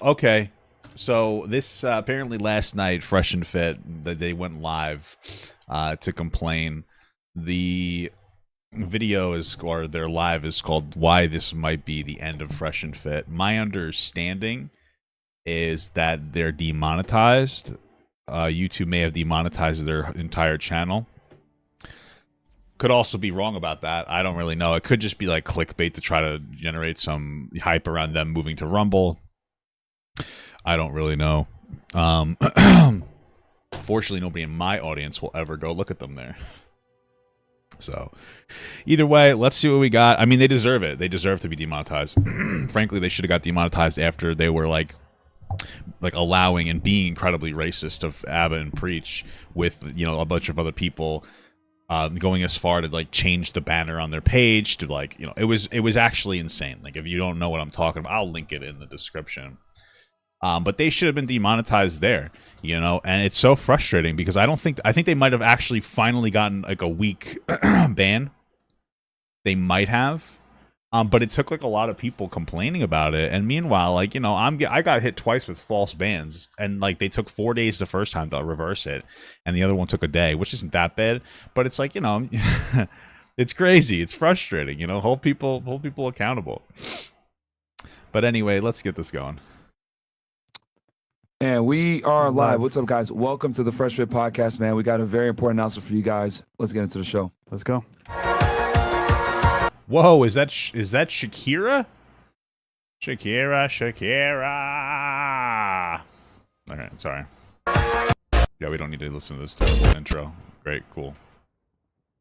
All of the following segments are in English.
Okay. So this apparently last night, Fresh and Fit, that they went live to complain. The video is, or their live is called "Why This Might Be the End of Fresh and Fit." My understanding is that they're demonetized. YouTube may have demonetized their entire channel. Could also be wrong about that. I don't really know. It could just be like clickbait to try to generate some hype around them moving to Rumble. I don't really know. Fortunately, nobody in my audience will ever go look at them there. So, either way, let's see what we got. I mean, they deserve it. They deserve to be demonetized. Frankly, they should have got demonetized after they were like allowing and being incredibly racist of ABBA and Preach with, you know, a bunch of other people going as far to like change the banner on their page to like, you know, it was actually insane. Like, if you don't know what I'm talking about, I'll link it in the description. But they should have been demonetized there, you know, and it's so frustrating because I think they might have actually finally gotten like a week ban. They might have, but it took like a lot of people complaining about it. And meanwhile, like, you know, I got hit twice with false bans, and like they took 4 days the first time to reverse it, and the other one took a day, which isn't that bad. But it's like, you know, it's crazy, it's frustrating, you know. Hold people accountable. But anyway, let's get this going. And we are live. What's up, guys? Welcome to the Fresh Fit Podcast, man. We got a very important announcement for you guys. Let's get into the show. Let's go. Whoa, is that Shakira? Shakira. Okay, sorry. Yeah, we don't need to listen to this terrible intro. Great, cool.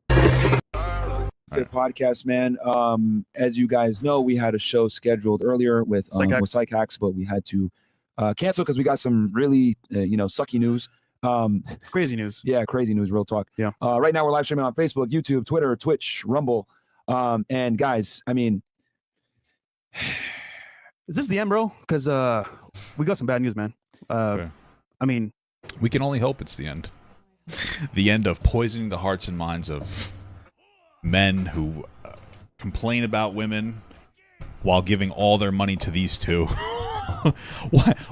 Fit Podcast, man. As you guys know, we had a show scheduled earlier with Psych Hacks, but we had to cancel because we got some really, sucky news. Crazy news. Yeah, crazy news, real talk. Yeah. Right now we're live streaming on Facebook, YouTube, Twitter, Twitch, Rumble. And guys, I mean, is this the end, bro? Because we got some bad news, man. Okay. I mean, we can only hope it's the end. The end of poisoning the hearts and minds of men who complain about women while giving all their money to these two.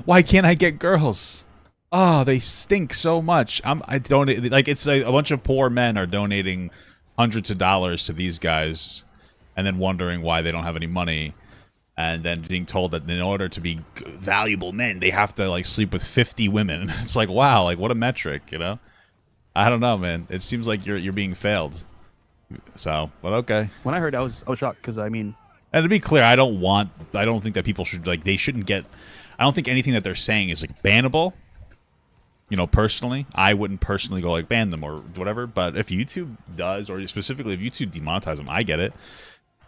Why can't I get girls? Oh, they stink so much. I donate, like, it's a bunch of poor men are donating hundreds of dollars to these guys and then wondering why they don't have any money, and then being told that in order to be valuable men they have to like sleep with 50 women. It's like, wow, like what a metric, you know? I don't know, man. It seems like you're being failed. So, but okay. When I heard that, I was shocked because I mean, and to be clear, I don't think that people should, like, they shouldn't get, I don't think anything that they're saying is like bannable. You know, personally, I wouldn't personally go like ban them or whatever, but if YouTube does, or specifically if YouTube demonetize them, I get it.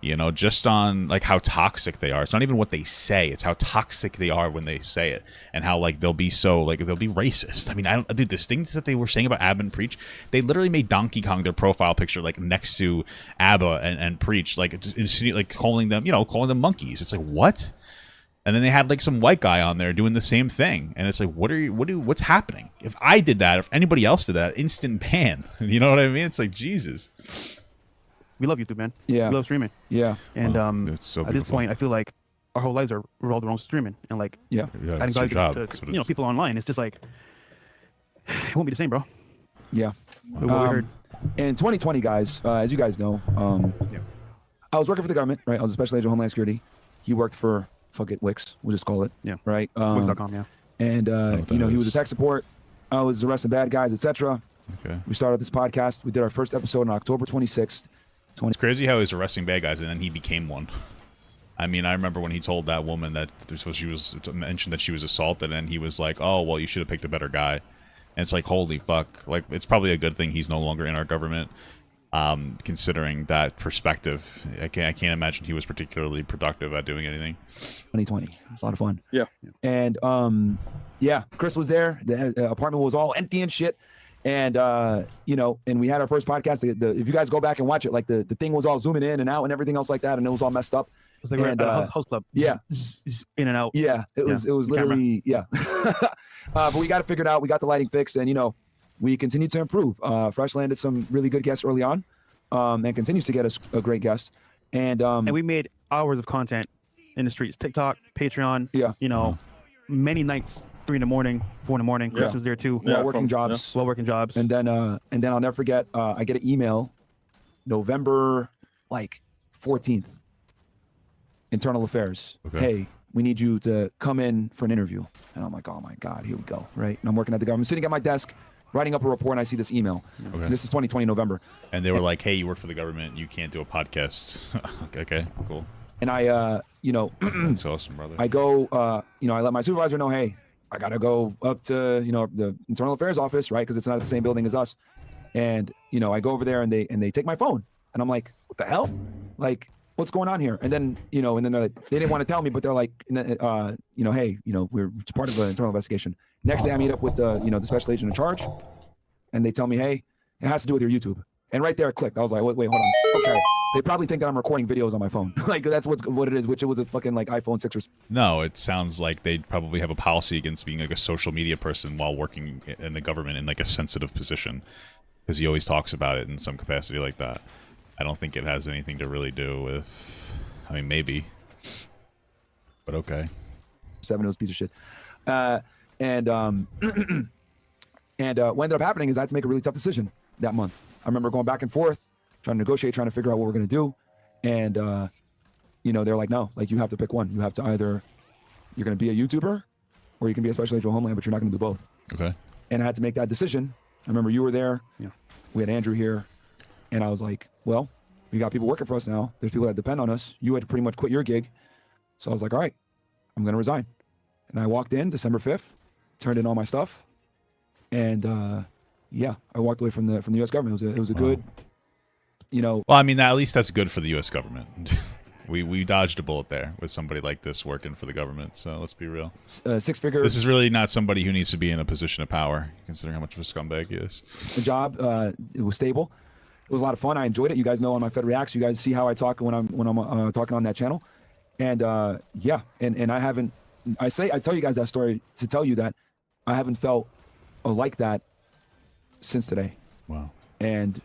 You know, just on like how toxic they are. It's not even what they say, it's how toxic they are when they say it, and how like they'll be so like they'll be racist. I mean, dude, this things that they were saying about ABBA and Preach, they literally made Donkey Kong their profile picture like next to ABBA and Preach, like just like calling them monkeys. It's like, what? And then they had like some white guy on there doing the same thing, and it's like, what's happening? If I did that, if anybody else did that, instant ban. You know what I mean? It's like, Jesus. We love YouTube, man. Yeah. We love streaming. Yeah. And it's so at this point, I feel like our whole lives are revolved around streaming, and like adding value to people online. It's just like it won't be the same, bro. Yeah. What we heard. In 2020, guys, as you guys know, I was working for the government, right? I was a special agent of Homeland Security. He worked for Wix, we'll just call it. Yeah. Right. Wix.com. Yeah. And he was a tech support. I was arresting bad guys, etc. Okay. We started this podcast. We did our first episode on October 26th. It's crazy how he's arresting bad guys and then he became one. I mean, I remember when he told that woman that she was mentioned that she was assaulted, and he was like, "Oh, well, you should have picked a better guy." And it's like, holy fuck! Like, it's probably a good thing he's no longer in our government, considering that perspective. I can't imagine he was particularly productive at doing anything. 2020, it was a lot of fun. Yeah. And Chris was there. The apartment was all empty and shit. And and we had our first podcast. If you guys go back and watch it, like the thing was all zooming in and out and everything else like that, and it was all messed up. It was like we're at a house club. Yeah. In and out. Yeah. It was literally, yeah. But we got it figured out. We got the lighting fixed, and we continue to improve. Fresh landed some really good guests early on, and continues to get us a great guest. And we made hours of content in the streets, TikTok, Patreon. Yeah. many nights, 3 in the morning, 4 in the morning. Chris was there too. While working jobs. While working jobs. And then I'll never forget. I get an email, November 14th. Internal Affairs. Okay. Hey, we need you to come in for an interview. And I'm like, oh my God, here we go. Right. And I'm working at the government. I'm sitting at my desk, writing up a report, and I see this email. Okay. And this is 2020 November. And they were like, hey, you work for the government. You can't do a podcast. Okay, cool. And I, That's awesome, brother. I go, I let my supervisor know, hey, I got to go up to, the Internal Affairs office, right? Because it's not at the same building as us. And, I go over there and they take my phone. And I'm like, what the hell? Like, what's going on here? And then, and then they didn't want to tell me, but they're like, hey, we're part of an internal investigation. Next day I meet up with the special agent in charge, and they tell me, hey, it has to do with your YouTube. And right there it clicked. I was like, wait, hold on. Okay. They probably think that I'm recording videos on my phone. Like, that's what it is, which it was a fucking iPhone 6 or 7. No, it sounds like they probably have a policy against being a social media person while working in the government in a sensitive position, because he always talks about it in some capacity like that. I don't think it has anything to really do with, maybe, but okay. 7 was a piece of shit. What ended up happening is I had to make a really tough decision that month. I remember going back and forth, trying to negotiate, trying to figure out what we're going to do. And, they're like, no, you have to pick one. You have to either, you're going to be a YouTuber or you can be a special agent of Homeland, but you're not going to do both. Okay. And I had to make that decision. I remember you were there. Yeah. We had Andrew here. And I was like, well, we got people working for us now. There's people that depend on us. You had to pretty much quit your gig. So I was like, all right, I'm going to resign. And I walked in December 5th, turned in all my stuff. And, I walked away from the U.S. government. It was a good, Well, at least that's good for the U.S. government. we dodged a bullet there with somebody like this working for the government. So let's be real. 6-figure. This is really not somebody who needs to be in a position of power, considering how much of a scumbag he is. The job, it was stable. It was a lot of fun. I enjoyed it. You guys know on my Fed Reacts, you guys see how I talk when I'm talking on that channel. And and I tell you guys that story to tell you that I haven't felt like that since today. Wow. And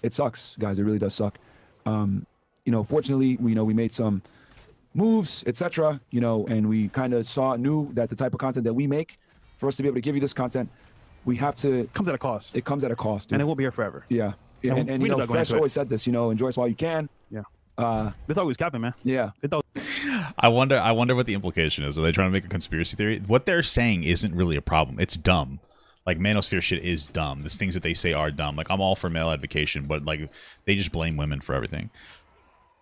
it sucks, guys. It really does suck. Fortunately, we made some moves, etc. And we kind of knew that the type of content that we make, for us to be able to give you this content, we have to. It comes at a cost. It comes at a cost, dude. And it won't be here forever. Yeah. And Fresh always said this. Enjoy us while you can. Yeah. They thought we was capping, man. Yeah. They thought. I wonder what the implication is. Are they trying to make a conspiracy theory? What they're saying isn't really a problem. It's dumb. Manosphere shit is dumb. The things that they say are dumb. I'm all for male advocation, but they just blame women for everything.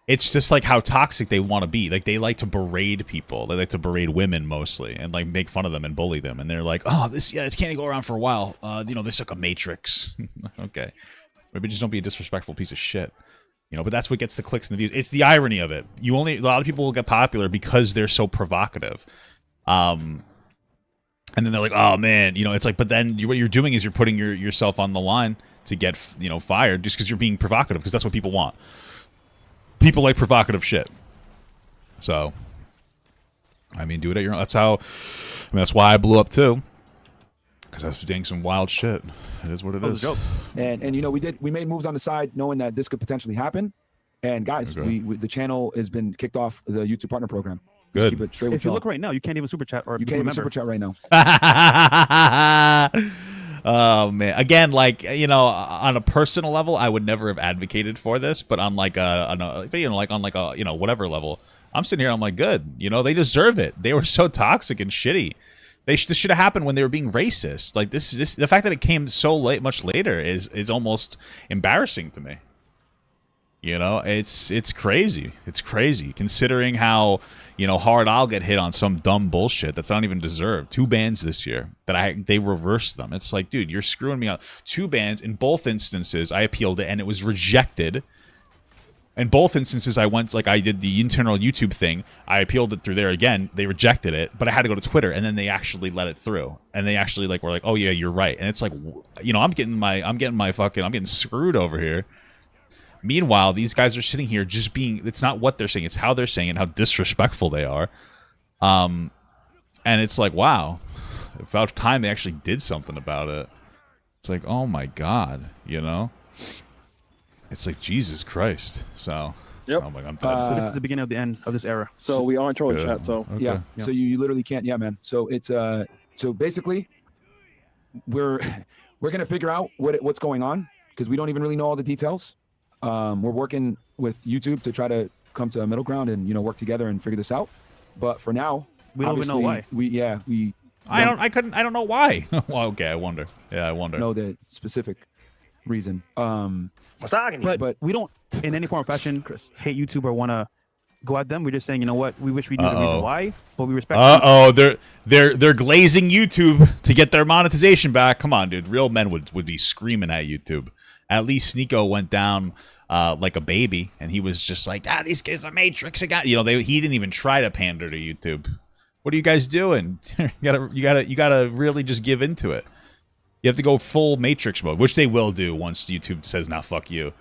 It's just how toxic they want to be. They like to berate people. They like to berate women mostly and make fun of them and bully them. And they're like, oh, this can't go around for a while. They're like a matrix. Okay. Maybe just don't be a disrespectful piece of shit. But that's what gets the clicks and the views. It's the irony of it. A lot of people will get popular because they're so provocative. And then they're like, oh man, it's but then what you're doing is you're putting yourself on the line to get, fired just because you're being provocative, because that's what people want. People like provocative shit. So, do it at your own. That's why I blew up too. Because I was doing some wild shit. It is what it is. And we made moves on the side knowing that this could potentially happen. And guys, okay. the channel has been kicked off the YouTube partner program. Good. Keep it straight with if you look right now, you can't even super chat or you can't even super chat right now. Oh man! Again, on a personal level, I would never have advocated for this, but on a whatever level, I'm sitting here. I'm like, good. They deserve it. They were so toxic and shitty. This should have happened when they were being racist. The fact that it came so much later is almost embarrassing to me. It's crazy. It's crazy considering how, hard I'll get hit on some dumb bullshit that's not even deserved. 2 bans this year that they reversed them. It's like, dude, you're screwing me out. 2 bans in both instances. I appealed it and it was rejected. In both instances, I went, I did the internal YouTube thing. I appealed it through there again. They rejected it, but I had to go to Twitter, and then they actually let it through. And they actually were like, oh yeah, you're right. And it's I'm getting screwed over here. Meanwhile, these guys are sitting here just being, it's not what they're saying, it's how they're saying and how disrespectful they are. And it's wow, about time they actually did something about it. It's oh my God, It's Jesus Christ. So Yep. Oh my God. So this is the beginning of the end of this era. So we are in troll chat. So Okay. Yeah. So you literally can't. Yeah, man. So it's so basically, we're gonna figure out what's going on because we don't even really know all the details. We're working with YouTube to try to come to a middle ground and work together and figure this out. But for now, we don't even know why. I don't know why. Well, okay, I wonder. Yeah, I wonder. Know the specific reason. But we don't, in any form or fashion, hate YouTube or want to go at them. We're just saying, you know what? We wish we knew the reason why, but we respect. They're glazing YouTube to get their monetization back. Come on, dude. Real men would be screaming at YouTube. At least Sneeko went down like a baby, and he was just like, these kids are Matrix again. He didn't even try to pander to YouTube. What are you guys doing? you gotta really just give into it. You have to go full Matrix mode, which they will do once YouTube says, "Nah, fuck you."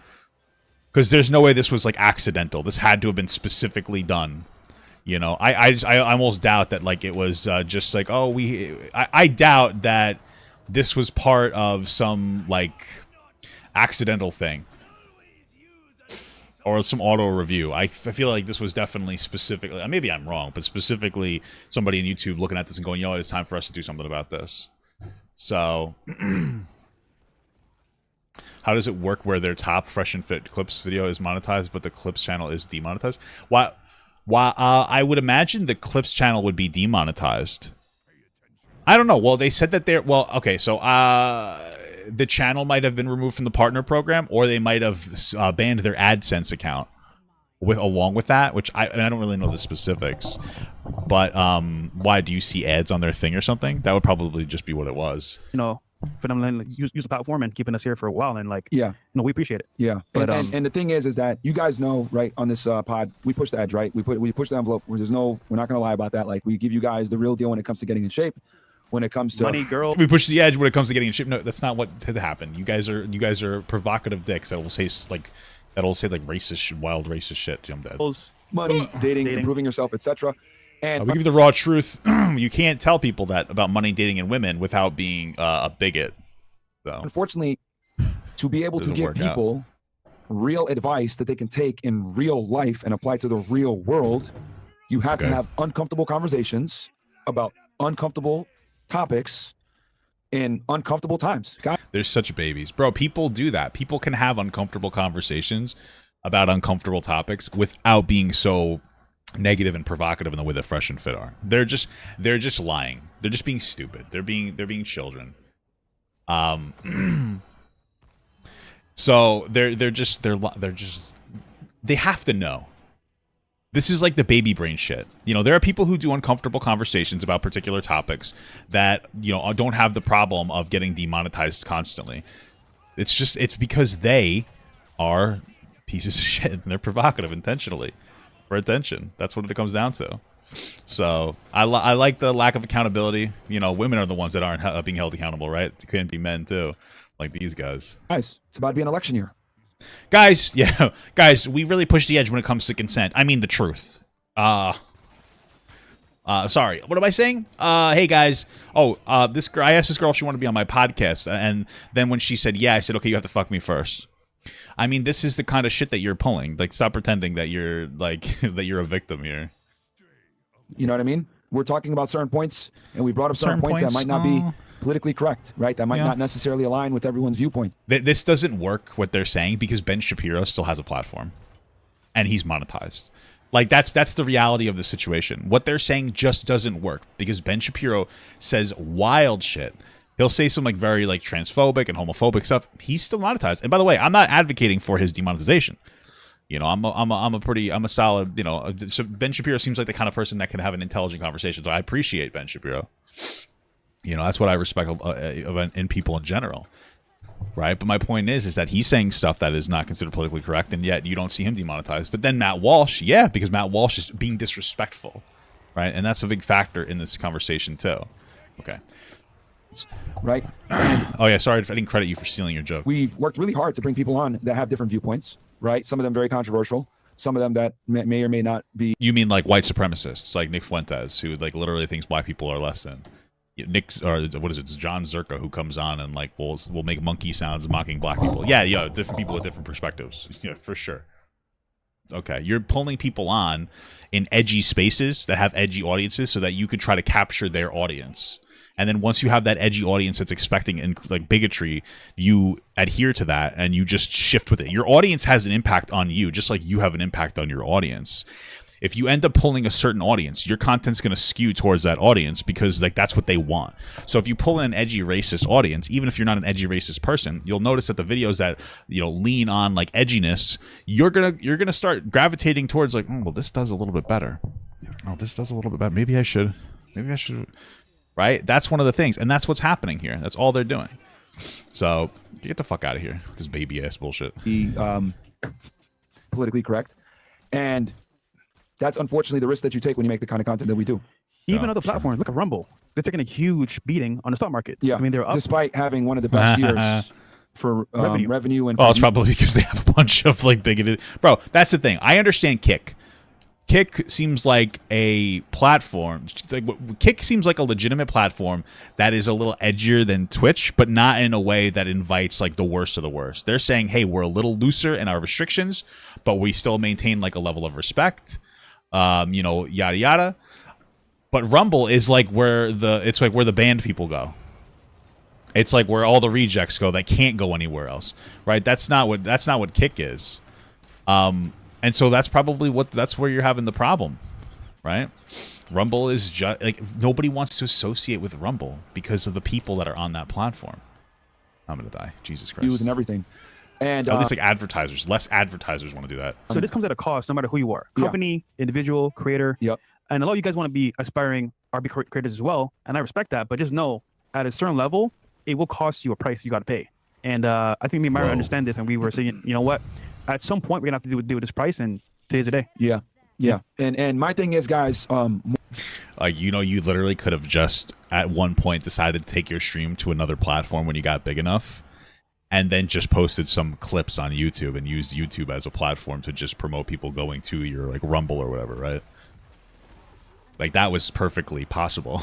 Because there's no way this was like accidental. This had to have been specifically done. I almost doubt that like it was just like, I doubt that this was part of some like accidental thing or some auto review. I feel like this was definitely specifically. Maybe I'm wrong, but specifically somebody in YouTube looking at this and going, it's time for us to do something about this. So, how does it work where their top Fresh and Fit Clips video is monetized, but the Clips channel is demonetized? Why? I would imagine the Clips channel would be demonetized. I don't know. Well, they said that they're... Well, okay, so the channel might have been removed from the partner program, or they might have banned their AdSense account along with that, which I don't really know the specifics. But why? Do you see ads on their thing or something? That would probably just be what it was. For them to use the platform and keeping us here for a while, and we appreciate it. Yeah, but and the thing is that you guys know, right? On this pod, we push the edge, right? We push the envelope. We're not gonna lie about that. Like, we give you guys the real deal when it comes to getting in shape. When it comes to money, girl, we push the edge when it comes to getting in shape. No, that's not what had happened. You guys are provocative dicks that will say racist, wild racist shit. I'm dead. Money, dating, improving yourself, etc. And we give you the raw truth. You can't tell people that about money, dating, and women without being a bigot. So, unfortunately, to be able to give people real advice that they can take in real life and apply to the real world, you have to have uncomfortable conversations about uncomfortable topics in uncomfortable times. They're such babies, bro. People do that. People can have uncomfortable conversations about uncomfortable topics without being so negative and provocative in the way that Fresh and Fit are. They're just lying. They're just being stupid. They're being children. So they have to know. This is like the baby brain shit. There are people who do uncomfortable conversations about particular topics that, don't have the problem of getting demonetized constantly. It's because they are pieces of shit and they're provocative intentionally for attention. That's what it comes down to. So I like the lack of accountability. Women are the ones that aren't being held accountable, right? It couldn't be men too, like these guys. Guys, it's about to be an election year. Guys, we really push the edge when it comes to consent. I mean the truth. Sorry, what am I saying? Hey guys. This girl, I asked this girl if she wanted to be on my podcast, and then when she said yeah, I said, okay, you have to fuck me first. I mean, this is the kind of shit that you're pulling. Like, stop pretending that you're that you're a victim here. You know what I mean? We're talking about certain points, and we brought up certain points that might not be politically correct, right? That might not necessarily align with everyone's viewpoint. This doesn't work, what they're saying, because Ben Shapiro still has a platform, and he's monetized. Like, that's the reality of the situation. What they're saying just doesn't work, because Ben Shapiro says wild shit. He'll say some very transphobic and homophobic stuff. He's still monetized. And by the way, I'm not advocating for his demonetization. I'm a solid, so Ben Shapiro seems like the kind of person that can have an intelligent conversation. So I appreciate Ben Shapiro. That's what I respect in people in general. Right. But my point is that he's saying stuff that is not considered politically correct, and yet you don't see him demonetized. But then Matt Walsh, because Matt Walsh is being disrespectful. Right. And that's a big factor in this conversation, too. Okay. Right. Oh, yeah. Sorry if I didn't credit you for stealing your joke. We've worked really hard to bring people on that have different viewpoints. Right. Some of them very controversial. Some of them that may or may not be. You mean like white supremacists, like Nick Fuentes, who literally thinks black people are less than. It's John Zerka, who comes on and will make monkey sounds mocking black people. Yeah, different people with different perspectives. For sure. Okay, you're pulling people on in edgy spaces that have edgy audiences so that you could try to capture their audience. And then once you have that edgy audience that's expecting like bigotry, you adhere to that and you just shift with it. Your audience has an impact on you, just like you have an impact on your audience. If you end up pulling a certain audience, your content's going to skew towards that audience because like that's what they want. So if you pull in an edgy racist audience, even if you're not an edgy racist person, you'll notice that the videos that, you know, lean on like edginess, you're gonna start gravitating towards like, oh, well, this does a little bit better. Oh, this does a little bit better. Maybe I should. Right? That's one of the things, and that's what's happening here. That's all they're doing. So get the fuck out of here. This baby ass bullshit. Politically correct, and that's unfortunately the risk that you take when you make the kind of content that we do. Even other platforms, look at Rumble. They're taking a huge beating on the stock market. Yeah, I mean, they're up. Despite having one of the best years for revenue and. Well, it's probably because they have a bunch of like bigoted. Bro, that's the thing. I understand Kick. Kick seems like a platform. Kick seems like a legitimate platform that is a little edgier than Twitch, but not in a way that invites like the worst of the worst. They're saying, hey, we're a little looser in our restrictions, but we still maintain like a level of respect. You know, yada yada. But Rumble is like where the banned people go. It's like where all the rejects go that can't go anywhere else, right? That's not what Kick is. And so that's probably that's where you're having the problem, right? Rumble is just like nobody wants to associate with Rumble because of the people that are on that platform. I'm gonna die. Jesus Christ. Views and everything. And at least like advertisers, less advertisers want to do that. So this comes at a cost, no matter who you are, company, individual, creator. Yep. And a lot of you guys want to be aspiring RB creators as well, and I respect that. But just know, at a certain level, it will cost you a price you got to pay. And I think me and Myra understand this, and we were saying, you know what? At some point, we're gonna have to deal with this price, and today's the day. Yeah. And my thing is, guys, you know, you literally could have just at one point decided to take your stream to another platform when you got big enough, and then just posted some clips on YouTube and used YouTube as a platform to just promote people going to your like Rumble or whatever, right? Like that was perfectly possible.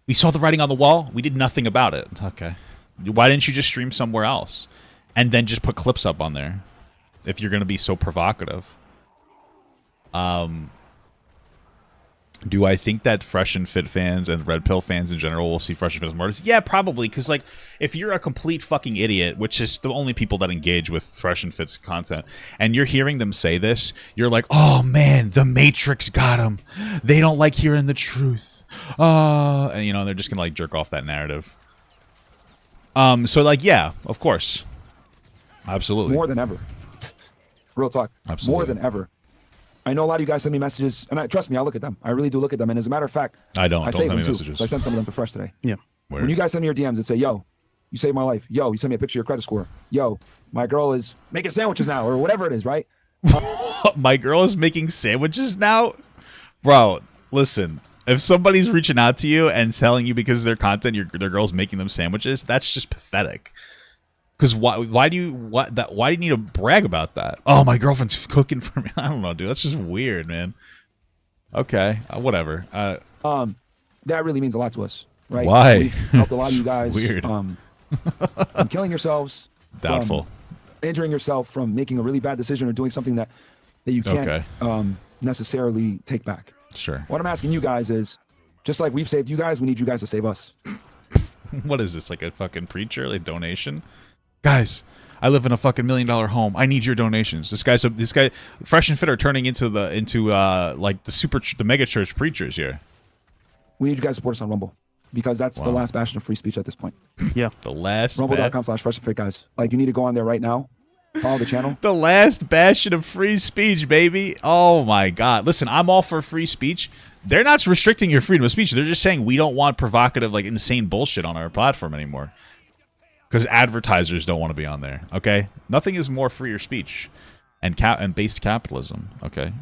We saw the writing on the wall. We did nothing about it. Okay. Why didn't you just stream somewhere else and then just put clips up on there? If you're going to be so provocative. Do I think that Fresh and Fit fans and Red Pill fans in general will see Fresh and Fit as martyrs? Yeah, probably, because like if you're a complete fucking idiot, which is the only people that engage with Fresh and Fit's content, and you're hearing them say this, you're like, oh man, the Matrix got them. They don't like hearing the truth. And you know, they're just gonna like jerk off that narrative. So like, yeah, of course, absolutely, more than ever. Real talk. Absolutely. More than ever. I know a lot of you guys send me messages, and trust me, I look at them. I really do look at them. And as a matter of fact, I save them me too. messages. So I send some of them to Fresh today. Yeah. Word. When you guys send me your DMs and say, yo, you saved my life. Yo, you send me a picture of your credit score. Yo, my girl is making sandwiches now, or whatever it is, right? My girl is making sandwiches now? Bro, listen. If somebody's reaching out to you and telling you because of their content, their girl's making them sandwiches, that's just pathetic. Because why do you need to brag about that? Oh, my girlfriend's cooking for me. I don't know, dude. That's just weird, man. Okay, whatever. That really means a lot to us, right? Why? We've helped a lot of you guys. Weird. From killing yourselves. Doubtful. From injuring yourself, from making a really bad decision or doing something that you can't necessarily take back. Sure. What I'm asking you guys is, just like we've saved you guys, we need you guys to save us. What is this, like a fucking preacher, like donation? Guys, I live in a fucking $1 million home. I need your donations. This guy, Fresh and Fit are turning into like the mega church preachers here. We need you guys to support us on Rumble because that's the last bastion of free speech at this point. Yeah, the last. Rumble.com/Fresh and Fit, guys. Like you need to go on there right now. Follow the channel. The last bastion of free speech, baby. Oh my God! Listen, I'm all for free speech. They're not restricting your freedom of speech. They're just saying we don't want provocative, like insane bullshit on our platform anymore. Because advertisers don't want to be on there, okay? Nothing is more freer speech and based capitalism, okay?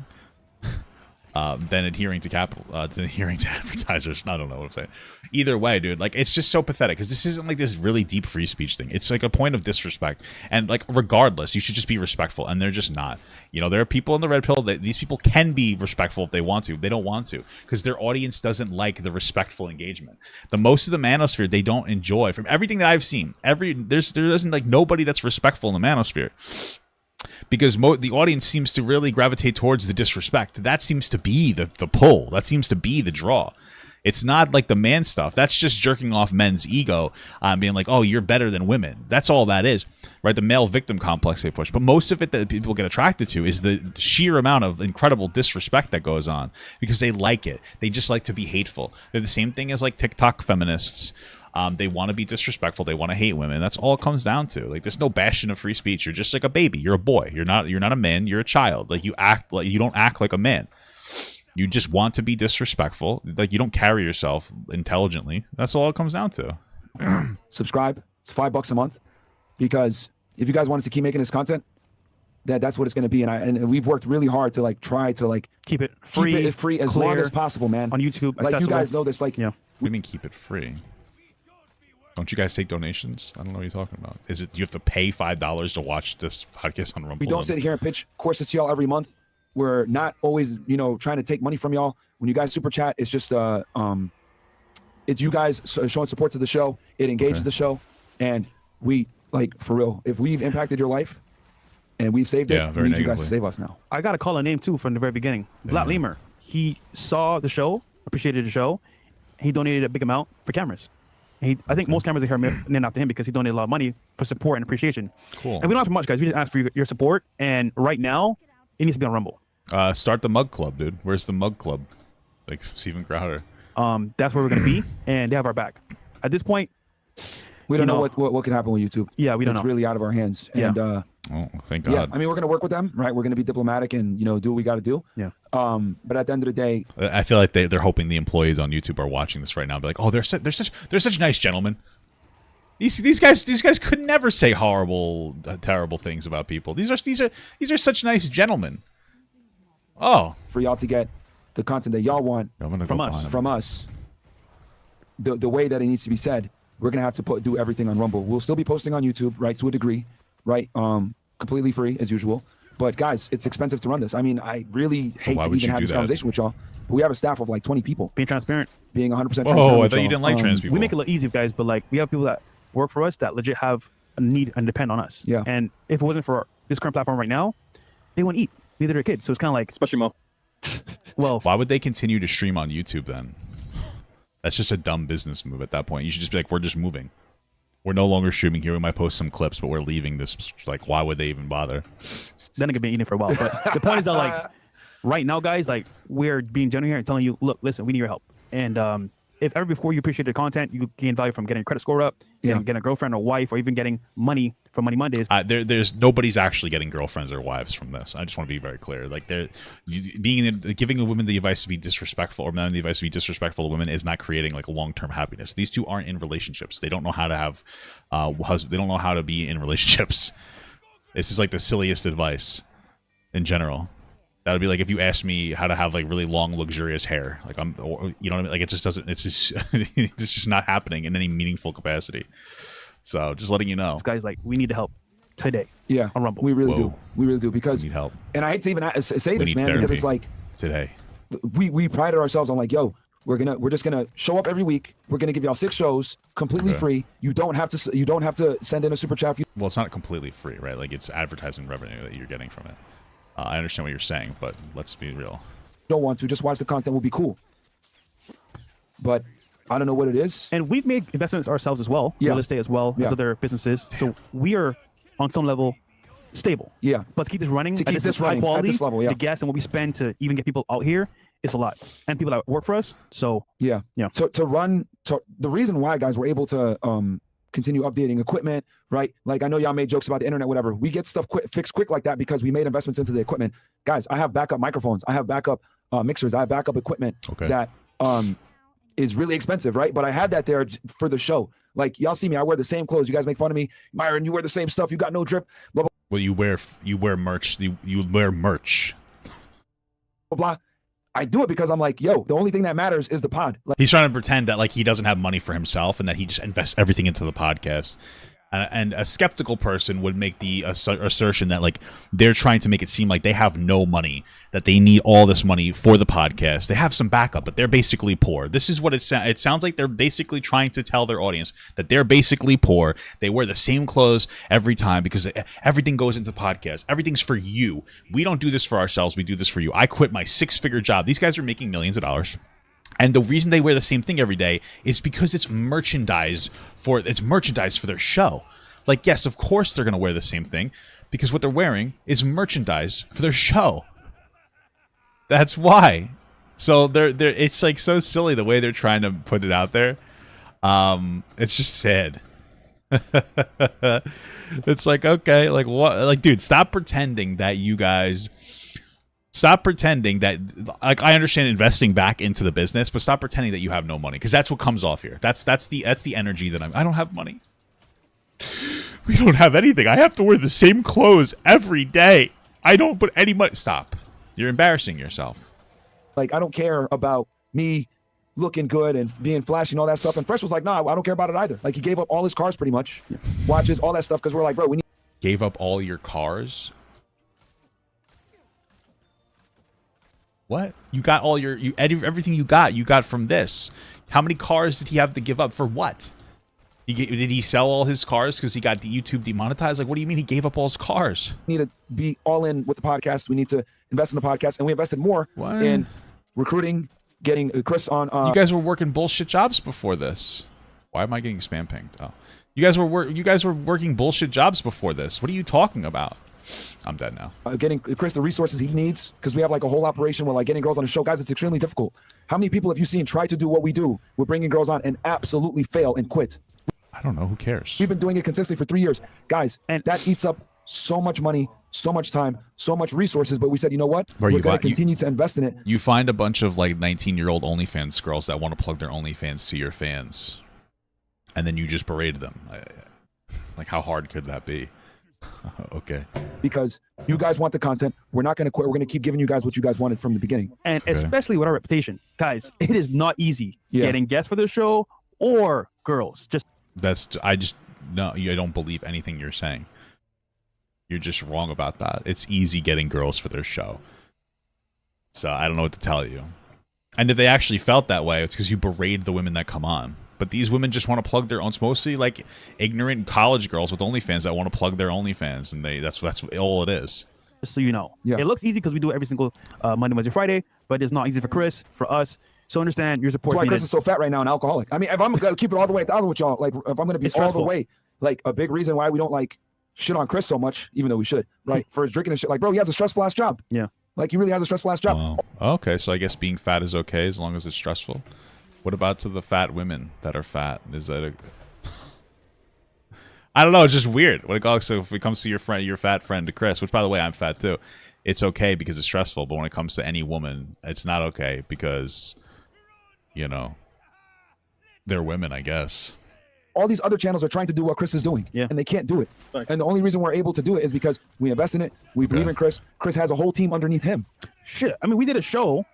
Than adhering to advertisers. I don't know what I'm saying. Either way, dude, like it's just so pathetic because this isn't like this really deep free speech thing. It's like a point of disrespect, and like regardless, you should just be respectful, and they're just not. You know, there are people in the red pill that these people can be respectful if they want to. They don't want to because their audience doesn't like the respectful engagement. The most of the manosphere they don't enjoy. From everything that I've seen, there isn't like nobody that's respectful in the manosphere. because the audience seems to really gravitate towards the disrespect. That seems to be the pull. That seems to be the draw. It's not like the man stuff. That's just jerking off men's ego, being like, oh, you're better than women. That's all that is, right? The male victim complex they push. But most of it that people get attracted to is the sheer amount of incredible disrespect that goes on because they like it. They just like to be hateful. They're the same thing as like TikTok feminists. They want to be disrespectful. They want to hate women. That's all it comes down to. Like, there's no bastion of free speech. You're just like a baby. You're a boy. You're not a man. You're a child. Like, you don't act like a man. You just want to be disrespectful. Like, you don't carry yourself intelligently. That's all it comes down to. Subscribe. It's $5 a month, because if you guys want us to keep making this content, that's what it's going to be. And we've worked really hard to like try to like keep it free as long as possible, man. On YouTube, like you guys know this. Like, What do you mean keep it free? Don't you guys take donations? I don't know what you're talking about. Is it you have to pay $5 to watch this podcast on Rumble? We don't sit here and pitch courses to y'all every month. We're not always, trying to take money from y'all. When you guys super chat, it's just it's you guys showing support to the show. It engages the show, and we like, for real, if we've impacted your life and we've saved it, we need you guys to save us now. I gotta call a name too from the very beginning. Black Lemur. He saw the show, appreciated the show. He donated a big amount for cameras. I think most cameras are here named after him because he donated a lot of money for support and appreciation. Cool. And we don't have much, guys. We just ask for your support. And right now, it needs to be on Rumble. Start the mug club, dude. Where's the mug club? Like Steven Crowder. That's where we're gonna be, and they have our back. At this point, we don't know what can happen with YouTube. Yeah, we don't know. It's really out of our hands. Yeah. And oh, thank God. Yeah, I mean, we're gonna work with them, right? We're gonna be diplomatic and do what we got to do. Yeah. But at the end of the day, I feel like they're hoping the employees on YouTube are watching this right now. And be like, oh, they're such nice gentlemen. These guys could never say horrible, terrible things about people. These are such nice gentlemen. Oh, for y'all to get the content that y'all want from us, the way that it needs to be said, we're gonna have to do everything on Rumble. We'll still be posting on YouTube, right, to a degree, right, completely free as usual. But guys, it's expensive to run this. I mean, I really hate to even have this conversation with y'all. But we have a staff of like 20 people. Being transparent. Being 100% transparent. Oh, I thought you didn't like trans people. We make it look easy, guys, but like we have people that work for us that legit have a need and depend on us. Yeah. And if it wasn't for this current platform right now, they wouldn't eat. Neither their kids. So it's kind of like, especially Mo. Well, why would they continue to stream on YouTube then? That's just a dumb business move at that point. You should just be like, we're just moving. We're no longer streaming here. We might post some clips, but we're leaving this. Like, why would they even bother? Then it could be eating for a while. But the point is that, like, right now, guys, like, we're being genuine here and telling you, look, listen, we need your help. And if ever before you appreciate the content, you gain value from getting a credit score up, getting a girlfriend or wife, or even getting money from Money Mondays. There's nobody's actually getting girlfriends or wives from this. I just want to be very clear. Like, giving a woman the advice to be disrespectful, or men the advice to be disrespectful to women, is not creating like a long-term happiness. These two aren't in relationships. They don't know how to have they don't know how to be in relationships. This is like the silliest advice in general. That would be like if you asked me how to have like really long, luxurious hair. Like you know what I mean? Like it just doesn't. It's just it's just not happening in any meaningful capacity. So just letting you know, guys, like we need help today. Yeah, on Rumble. We really do. We really do, because we need help. And I hate to even say this, man, because it's like today. We prided ourselves on like, yo, we're just gonna show up every week. We're gonna give y'all 6 shows completely free. You don't have to send in a super chat. Well, it's not completely free, right? Like it's advertising revenue that you're getting from it. I understand what you're saying, but let's be real. Don't want to just watch the content will be cool, but I don't know what it is. And we've made investments ourselves as well, real estate as well as other businesses. So we are on some level stable. Yeah. But to keep this running, to keep this high quality, at this level, the gas and what we spend to even get people out here is a lot, and people that work for us. So yeah. The reason why, guys, we're able to continue updating equipment, right? Like I know y'all made jokes about the internet, whatever. We get stuff fixed quick like that because we made investments into the equipment. Guys, I have backup microphones. I have backup mixers. I have backup equipment that is really expensive, right? But I had that there for the show. Like y'all see me, I wear the same clothes. You guys make fun of me, Myron. You wear the same stuff. You got no drip. Blah blah. Well, you wear merch. You wear merch. Blah blah. I do it because I'm like, yo, the only thing that matters is the pod. Like, he's trying to pretend that like he doesn't have money for himself and that he just invests everything into the podcast. And a skeptical person would make the assertion that like they're trying to make it seem like they have no money, that they need all this money for the podcast. They have some backup, but they're basically poor. This is what it sounds like. They're basically trying to tell their audience that they're basically poor. They wear the same clothes every time because everything goes into the podcast. Everything's for you. We don't do this for ourselves. We do this for you. I quit my 6-figure job. These guys are making millions of dollars. And the reason they wear the same thing every day is because it's merchandise for their show. Like, yes, of course they're going to wear the same thing because what they're wearing is merchandise for their show. That's why. So it's like so silly the way they're trying to put it out there. It's just sad. It's like, okay, like what? Like, dude, stop pretending that you guys. Stop pretending that, like, I understand investing back into the business, but stop pretending that you have no money, because that's what comes off here. That's the energy that I don't have money. We don't have anything. I have to wear the same clothes every day. I don't put any money. Stop. You're embarrassing yourself. Like, I don't care about me looking good and being flashy and all that stuff. And Fresh was like, nah, I don't care about it either. Like, he gave up all his cars pretty much, watches, all that stuff, because we're like, bro, we need. Gave up all your cars? What? You got all your everything you got from this. How many cars did he have to give up for what? Did he sell all his cars because he got the YouTube demonetized? Like, what do you mean he gave up all his cars? We need to be all in with the podcast. We need to invest in the podcast, and we invested more in recruiting, getting Chris on. You guys were working bullshit jobs before this. Why am I getting spam pinged? Oh, you guys were working bullshit jobs before this. What are you talking about? I'm dead now. Getting Chris the resources he needs, because we have like a whole operation where like getting girls on the show. Guys, it's extremely difficult. How many people have you seen try to do what we do? We're bringing girls on and absolutely fail and quit. I don't know. Who cares? We've been doing it consistently for 3 years. Guys, and that eats up so much money, so much time, so much resources. But we said, you know what? We're going to continue to invest in it. You find a bunch of like 19-year-old OnlyFans girls that want to plug their OnlyFans to your fans. And then you just berated them. Like, how hard could that be? Okay. Because you guys want the content. We're not going to quit. We're going to keep giving you guys what you guys wanted from the beginning. And especially with our reputation. Guys, it is not easy getting guests for the show or girls. I don't believe anything you're saying. You're just wrong about that. It's easy getting girls for their show. So I don't know what to tell you. And if they actually felt that way, it's because you berated the women that come on. But these women just want to plug their own. It's mostly like ignorant college girls with OnlyFans that want to plug their OnlyFans, and that's all it is. Just so you know, it looks easy because we do it every single Monday, Wednesday, Friday, but it's not easy for Chris, for us. So understand your support. That's why Chris is so fat right now and alcoholic. I mean, if I'm gonna keep it all the way 1,000 with y'all, like if I'm gonna be all the way, like a big reason why we don't like shit on Chris so much, even though we should, right? For his drinking and shit. Like, bro, he has a stressful ass job. Yeah. Like, he really has a stressful ass job. Oh, okay, so I guess being fat is okay as long as it's stressful. What about to the fat women that are fat? Is that I don't know. It's just weird. So if it comes to your fat friend, to Chris, which by the way, I'm fat too, it's okay because it's stressful. But when it comes to any woman, it's not okay because, you know, they're women, I guess. All these other channels are trying to do what Chris is doing, and they can't do it. Right. And the only reason we're able to do it is because we invest in it. We believe in Chris. Chris has a whole team underneath him. Shit. I mean, we did a show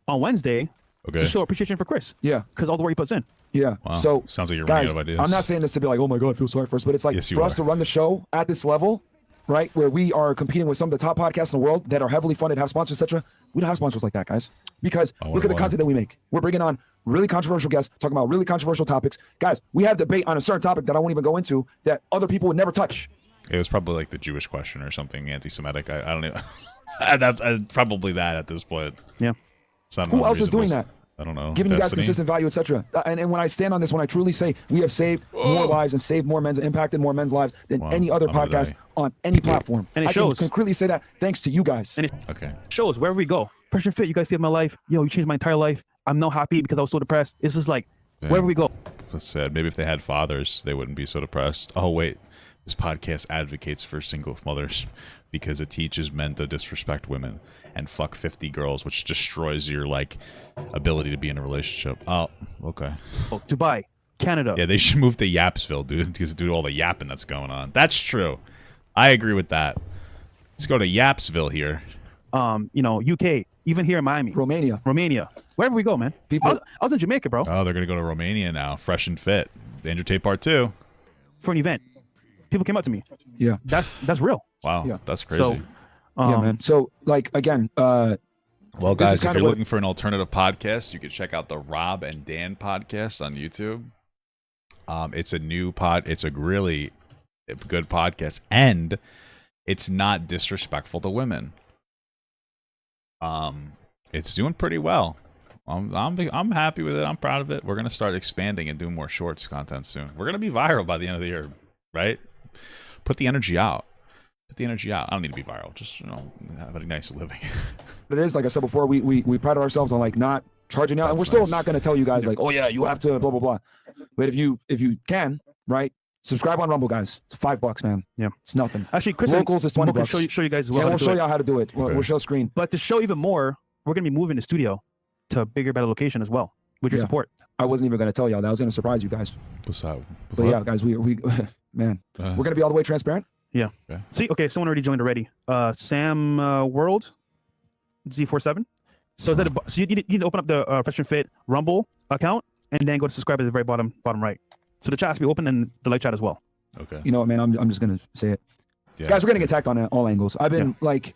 on Wednesday. Okay. To show appreciation for Chris. Yeah. Because all the work he puts in. Yeah. Wow. So sounds like you're guys, running out of ideas. I'm not saying this to be like, oh my God, I feel sorry for us, but it's like for us to run the show at this level, right, where we are competing with some of the top podcasts in the world that are heavily funded, have sponsors, etc. We don't have sponsors like that, guys. Because look at the content that we make. We're bringing on really controversial guests, talking about really controversial topics. Guys, we have debate on a certain topic that I won't even go into that other people would never touch. It was probably like the Jewish question or something anti-Semitic. I don't even. That's probably that at this point. Yeah. Who else is doing that? I don't know. Giving you guys consistent value, etc. And when I stand on this, when I truly say we have saved more lives and saved more men's and impacted more men's lives than any other podcast on any platform. And it shows. I can concretely say that thanks to you guys. And it shows wherever we go. Fresh and Fit, you guys saved my life. Yo, you changed my entire life. I'm now happy because I was so depressed. It's just like, wherever we go. That's sad. Maybe if they had fathers, they wouldn't be so depressed. Oh, wait. This podcast advocates for single mothers because it teaches men to disrespect women and fuck 50 girls, which destroys your like ability to be in a relationship. Oh, okay. Oh, Dubai, Canada. Yeah, they should move to Yapsville, dude, because due to all the yapping that's going on. That's true. I agree with that. Let's go to Yapsville here. You know, UK, even here in Miami, Romania, wherever we go, man. I was in Jamaica, bro. Oh, they're gonna go to Romania now. Fresh and Fit. Andrew Tate Part 2 for an event. people came up to me. Yeah. That's real. Wow, Yeah. that's crazy. So, Yeah, man. So like again, well, this guys, is if kinda you're what- looking for an alternative podcast, you can check out the Rob and Dan podcast on YouTube. It's a new it's a really good podcast, and it's not disrespectful to women. It's doing pretty well. I'm happy with it. I'm proud of it. We're gonna start expanding and doing more shorts content soon. We're gonna be viral by the end of the year, right? Put the energy out. Put the energy out. I don't need to be viral. Just have a nice living. it is like I said before. We pride ourselves on like not charging out, and we're That's still nice. not going to tell you guys like, oh yeah, you have to blah blah blah. But if you can, right, subscribe on Rumble, guys. It's $5, man. Yeah. It's nothing. Actually, Chris, Locals is $20. We'll show you guys as well. Yeah, how we'll to do show it. you how to do it. Okay. We'll show screen. But to show even more, we're gonna be moving the studio to a bigger, better location as well, with your Yeah. support. I wasn't even going to tell y'all that. I was going to surprise you guys. What's that? But yeah, guys, we man, we're going to be all the way transparent. See, okay, someone already joined already. Sam World Z47. So is that so you need to open up the Fresh and Fit Rumble account and then go to subscribe at the very bottom right. So the chat has to be open and the live chat as well. Okay. You know what, man? I'm just going to say it. Yeah. Guys, we're getting attacked on all angles. I've been like,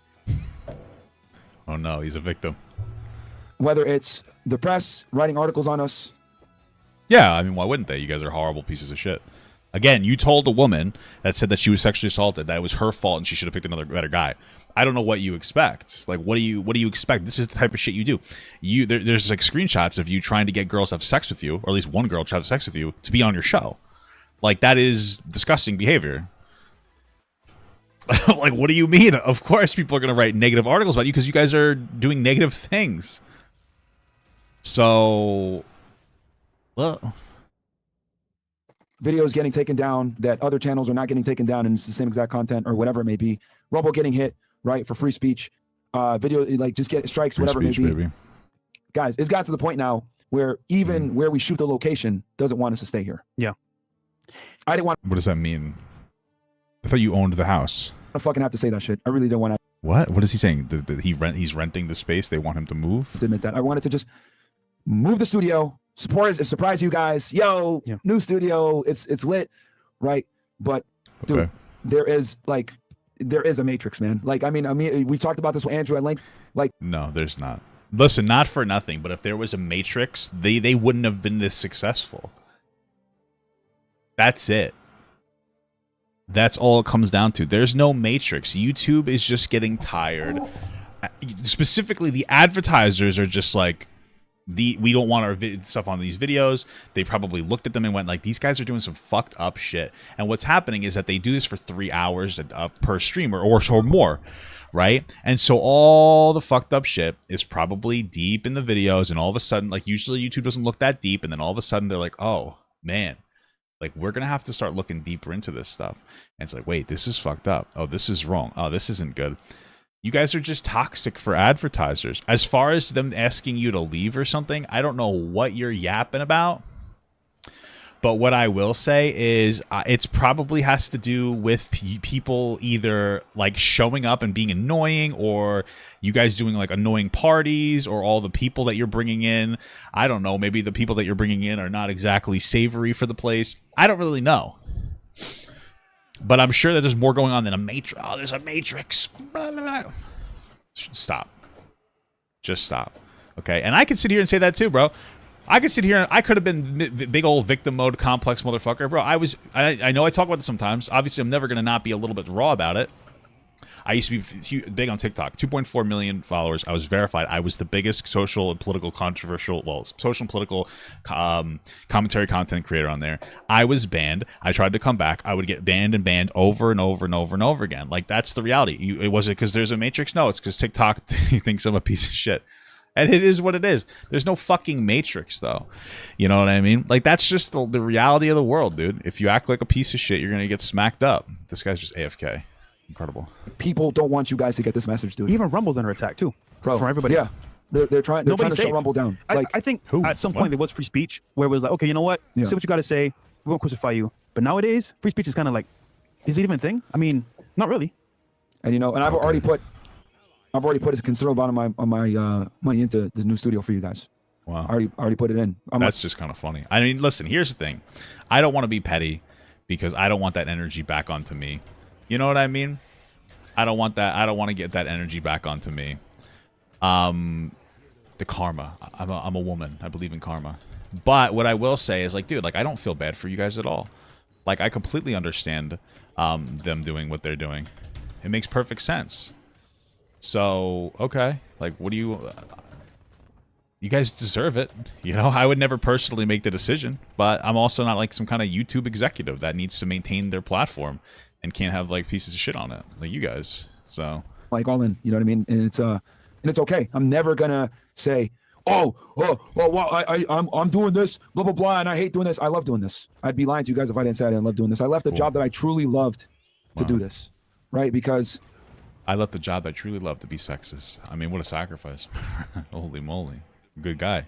Oh no, he's a victim. whether it's the press writing articles on us. Yeah, I mean, why wouldn't they? You guys are horrible pieces of shit. Again, you told a woman that said that she was sexually assaulted that it was her fault and she should have picked another better guy. I don't know what you expect. Like, what do you expect? This is the type of shit you do. There's like screenshots of you trying to get girls to have sex with you, or at least one girl to have sex with you, to be on your show. Like, that is disgusting behavior. Like, what do you mean? Of course, people are gonna write negative articles about you because you guys are doing negative things. So, well. Videos getting taken down that other channels are not getting taken down, and it's the same exact content or whatever it may be. Rumble getting hit, right, for free speech. Video, like, just get strikes, Free whatever speech, it may be. baby. Guys, it's got to the point now where even where we shoot the location doesn't want us to stay here. Yeah. I didn't want What does that mean? I thought you owned the house. to fucking have to say that shit. I really didn't want What? What is he saying? He's renting the space. They want him to move. to admit that. I wanted to just move the studio, surprise you guys. Yo, Yeah. new studio. It's lit, right? But dude, Okay. there is a matrix, man. Like, I mean, we talked about this with Andrew at length. Like, No, there's not. Listen, not for nothing, but if there was a Matrix, they wouldn't have been this successful. That's it. That's all it comes down to. There's no Matrix. YouTube is just getting tired. Specifically, the advertisers are just like, we don't want our stuff on these videos. They probably looked at them and went like, these guys are doing some fucked up shit. And what's happening is that they do this for 3 hours per stream or more, right? And so all the fucked up shit is probably deep in the videos, and all of a sudden, like, usually YouTube doesn't look that deep, and then all of a sudden they're like, oh man, like, we're gonna have to start looking deeper into this stuff. And it's like, wait, this is fucked up. Oh, this is wrong. Oh, this isn't good. You guys are just toxic for advertisers. As far as them asking you to leave or something, I don't know what you're yapping about. But what I will say is it's probably has to do with people either like showing up and being annoying, or you guys doing like annoying parties, or all the people that you're bringing in. I don't know. Maybe the people that you're bringing in are not exactly savory for the place. I don't really know. But I'm sure that there's more going on than a matrix. Oh, there's a matrix. Blah, blah, blah. Stop. Just stop. Okay? And I can sit here and say that too, bro. I could sit here and I could have been big old victim mode complex motherfucker. Bro, I know I talk about this sometimes. Obviously, I'm never going to not be a little bit raw about it. I used to be big on TikTok. 2.4 million followers. I was verified. I was the biggest social and political social and political commentary content creator on there. I was banned. I tried to come back. I would get banned and banned over and over and over and over again. Like, that's the reality. It wasn't because there's a matrix. No, it's because TikTok thinks I'm a piece of shit. And it is what it is. There's no fucking matrix, though. You know what I mean? Like, that's just the reality of the world, dude. If you act like a piece of shit, you're going to get smacked up. This guy's just AFK. Incredible. people don't want you guys to get this message, dude. Even Rumble's under attack too, Bro, from everybody. Yeah, they're trying to Nobody's shut safe. Rumble down. I, Like, I think Who? at some What? point there was free speech where it was like, okay, you know what? Yeah. Say what you got to say. We won't crucify you. But nowadays, free speech is kind of like, is it even a thing? I mean, not really. and I've already put a considerable amount of my money into the new studio for you guys. Wow. I already put it in. That's just kind of funny. I mean, listen, here's the thing. I don't want to be petty because I don't want that energy back onto me. You know what I mean? I don't want that. I don't want to get that energy back onto me. The karma. I'm a woman. I believe in karma. But what I will say is, like, dude, like, I don't feel bad for you guys at all. Like, I completely understand them doing what they're doing. It makes perfect sense. So, okay. Like, what do you... you guys deserve it. You know, I would never personally make the decision, but I'm also not like some kind of YouTube executive that needs to maintain their platform and can't have like pieces of shit on it like you guys. So like all in, you know what I mean? And it's okay. I'm never gonna say, well, I'm doing this, blah blah blah, and I hate doing this. I love doing this. I'd be lying to you guys if I didn't say I didn't love doing this. I left a job that I truly loved to do this, right? Because I left the job I truly loved to be sexist. I mean, what a sacrifice! Holy moly, good guy.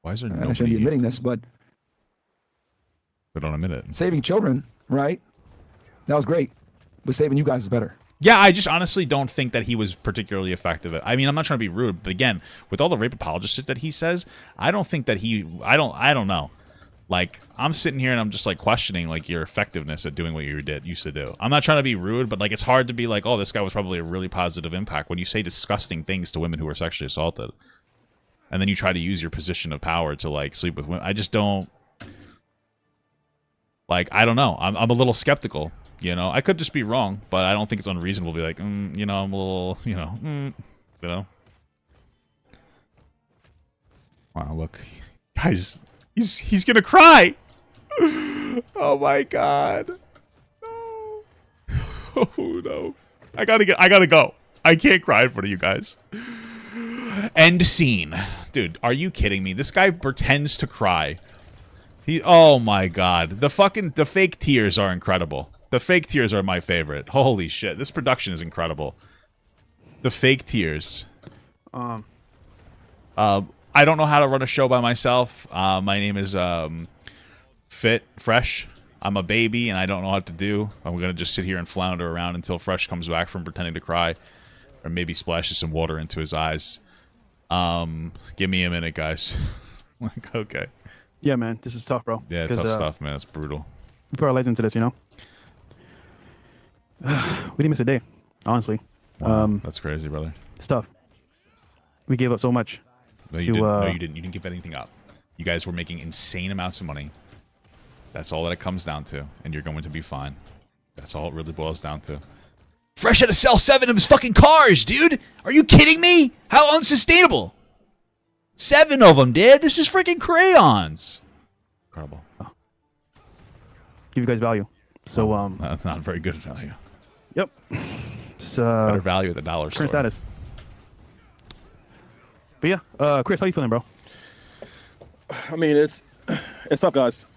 Why is there nobody? I shouldn't be admitting this, but don't admit it. Saving children, right? That was great, but saving you guys is better. Yeah, I just honestly don't think that he was particularly effective. I mean, I'm not trying to be rude, but again, with all the rape apologist shit that he says, I don't think that he. I don't know. Like, I'm sitting here and I'm just like questioning like your effectiveness at doing what you used to do. I'm not trying to be rude, but like it's hard to be like, oh, this guy was probably a really positive impact when you say disgusting things to women who are sexually assaulted, and then you try to use your position of power to like sleep with women. I just don't. Like, I don't know. I'm a little skeptical. You know, I could just be wrong, but I don't think it's unreasonable to be like, you know, I'm a little, you know. Wow, look, guys, he's gonna cry. Oh my god. No. Oh no. I gotta go. I can't cry in front of you guys. End scene. Dude, are you kidding me? This guy pretends to cry. Oh my god. The fake tears are incredible. The fake tears are my favorite. Holy shit. This production is incredible. The fake tears. I don't know how to run a show by myself. My name is Fresh. I'm a baby and I don't know what to do. I'm going to just sit here and flounder around until Fresh comes back from pretending to cry. Or maybe splashes some water into his eyes. Give me a minute, guys. Like, okay. Yeah, man. This is tough, bro. Yeah, tough stuff, man. It's brutal. We put our lives into this, you know? We didn't miss a day, honestly. Wow, that's crazy, brother. It's tough. We gave up so much. No, you didn't. No, you didn't. You didn't give anything up. You guys were making insane amounts of money. That's all that it comes down to, and you're going to be fine. That's all it really boils down to. Fresh had to sell 7 of his fucking cars, dude. Are you kidding me? How unsustainable. 7 of them, dude. This is freaking crayons. Incredible. Oh. Give you guys value. So that's not very good value. Yep. It's better value at the dollar store. Current status. But yeah, Chris, how you feeling, bro? I mean, it's tough, guys.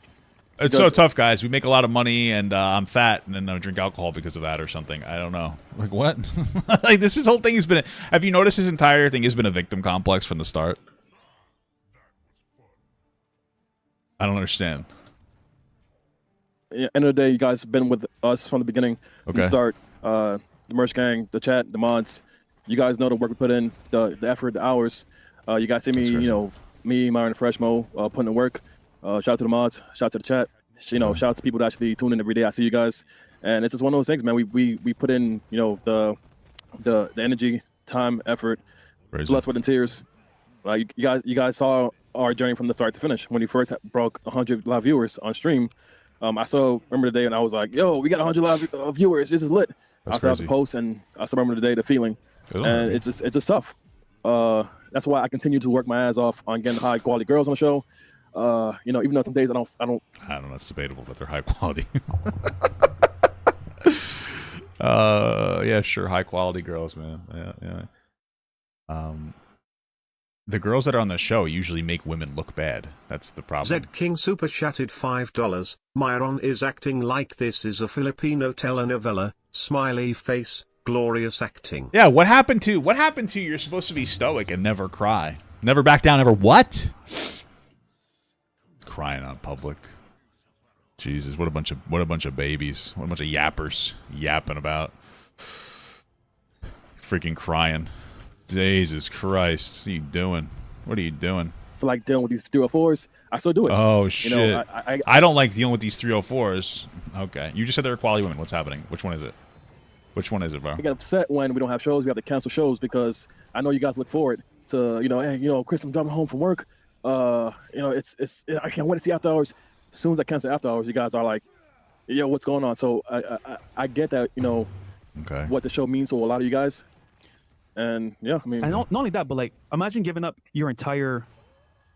It's so tough, guys. We make a lot of money, and I'm fat, and then I drink alcohol because of that or something. I don't know. Like, what? Like, this whole thing has been... Have you noticed this entire thing has been a victim complex from the start? I don't understand. End of the day, you guys have been with us from the beginning. Okay. The start, the merch gang, the chat, the mods. You guys know the work we put in, the effort, the hours. You guys see me, you know, me, Myron, and Fresh Mo putting in work. Shout out to the mods, shout out to the chat. You know, shout out to people that actually tune in every day. I see you guys, and it's just one of those things, man. We put in, you know, the energy, time, effort, blood, sweat, and tears. You guys saw our journey from the start to finish. When we first broke 100 live viewers on stream, I remember the day, and I was like, "Yo, we got 100 live viewers. This is lit." I saw the post, and I still remember the day, the feeling, and it's just tough. That's why I continue to work my ass off on getting high quality girls on the show. You know, even though some days I don't know. It's debatable that they're high quality. Yeah, sure, high quality girls, man. Yeah. The girls that are on the show usually make women look bad. That's the problem. Zed King super chatted $5. Myron is acting like this is a Filipino telenovela. Smiley face, glorious acting. Yeah, what happened to you're supposed to be stoic and never cry? Never back down, ever what? Crying on public. Jesus, what a bunch of babies. What a bunch of yappers yapping about. Freaking crying. Jesus Christ. What are you doing? What are you doing? feel like dealing with these 304s, I still do it. Oh shit! You know, I don't like dealing with these 304s. Okay, you just said they're quality women. What's happening? Which one is it? Which one is it, bro? I get upset when we don't have shows. We have to cancel shows because I know you guys look forward to, hey, Chris, I'm driving home from work. I can't wait to see after hours. As soon as I cancel after hours, you guys are like, yo, what's going on? So I get that, Okay. what the show means to a lot of you guys. And yeah, I mean, And not only that, but like, imagine giving up your entire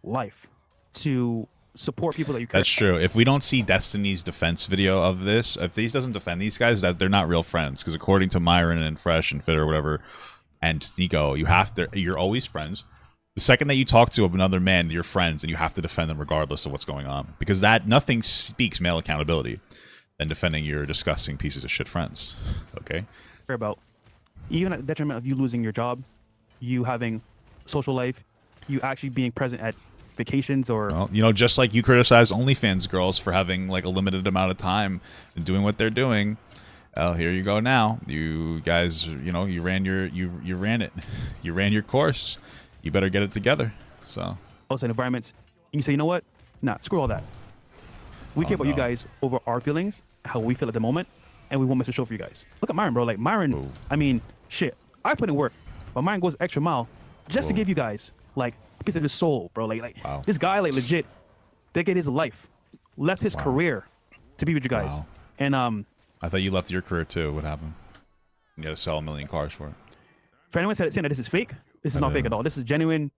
life to support people that you care. That's true. If we don't see Destiny's defense video of this, if these doesn't defend these guys, that they're not real friends. Because according to Myron and Fresh and Fit or whatever, and Nico, you're always friends. The second that you talk to another man, you're friends, and you have to defend them regardless of what's going on. Because nothing speaks male accountability than defending your disgusting pieces of shit friends. Okay. Care about, even at the detriment of you losing your job, you having social life, you actually being present at vacations or well, just like you criticize OnlyFans girls for having like a limited amount of time and doing what they're doing. Well, here you go now. You guys, you ran your course. You better get it together. So outside environments, and you say, you know what? Nah, screw all that. We care about you guys over our feelings, how we feel at the moment, and we won't miss a show for you guys. Look at Myron, bro. Like Myron, Ooh. I mean, shit. I put in work, but Myron goes extra mile just to give you guys like a piece of his soul, bro. Like wow. This guy, like legit, dedicated his life, left his career to be with you guys. Wow. And I thought you left your career too. What happened? You had to sell 1 million cars for it. for anyone saying that this is fake, this is not fake at all. This is genuine.